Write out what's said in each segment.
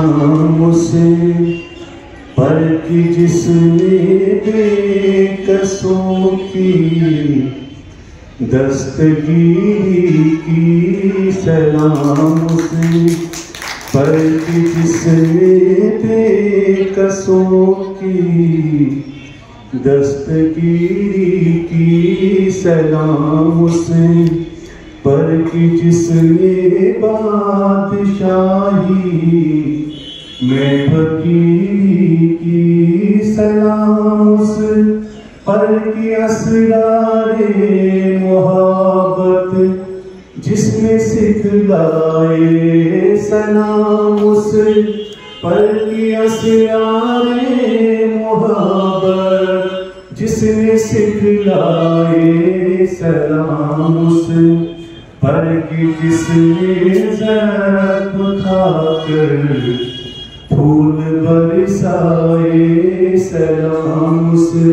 मुझसे पर की जिसने बेकसों की दस्तगीरी की सलाम से, पर की जिसने बेकसों की दस्तगीरी की सलाम से, पर की जिसने बादशाही में फकीरी की सलाम से, पर की असरारे मोहब्बत जिसने सिखलाए सलाम से, पर की असरारे मोहब्बत जिसने सिखलाए सलाम से, पर की जिसने ज़र्फ़ खाकर फूल बरसाए सलाम से,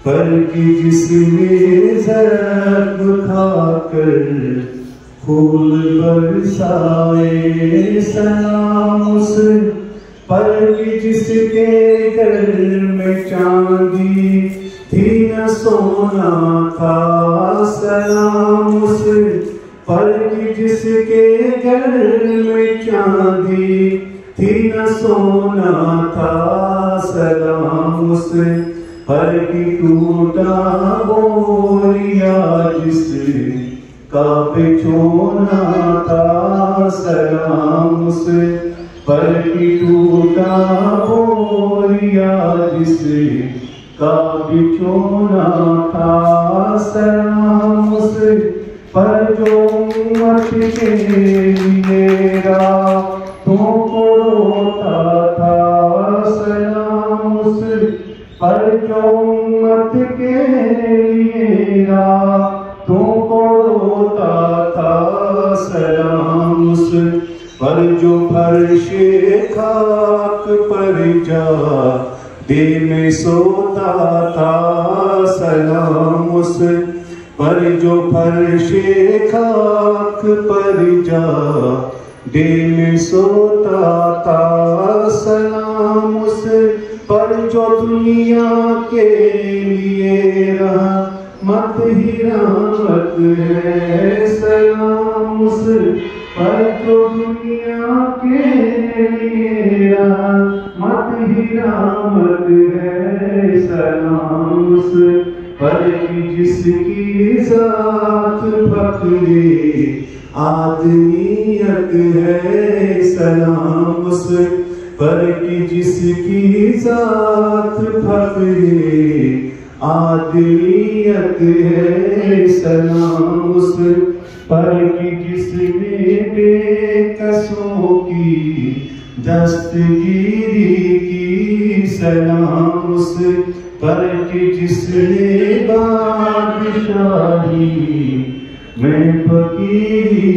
पर की जिसने ज़र्फ़ खाकर फूल बरसाए सलाम से, पर की जिसके घर में चांदी थी न सोना था सलाम से, पर की जिसके घर में चांदी थी न सोना था सलाम से, पर की टूटा बोरिया जिस का बिछोना था सलाम से, पर की टूटा बोरिया जिस का बिछोना था सलाम से, पर जो उम्मत के लिए रातों को रोता था सलाम से, पर जो उम्मत के लिए रातों को रोता था सलाम से, पर जो फर्शे खाक पर जा दे में सोता था सलाम से, पर जो फर्शे खाक पर जा दे में सोता था सलाम से, पर जो दुनिया के लिए रहमत ही रहमत है सलाम से, पर जो दुनिया के लिए रहमत ही रहमत है सलाम से, पर की जिसकी ज़ात फख्रे आदमियत है सलाम से, पर की जिसकी ज़ात फख्रे आदमियत है सलाम से, पर की जिसने बेकसों की दस्तगीरी की सलाम से, पर की जिसने बादशाही में फकीरी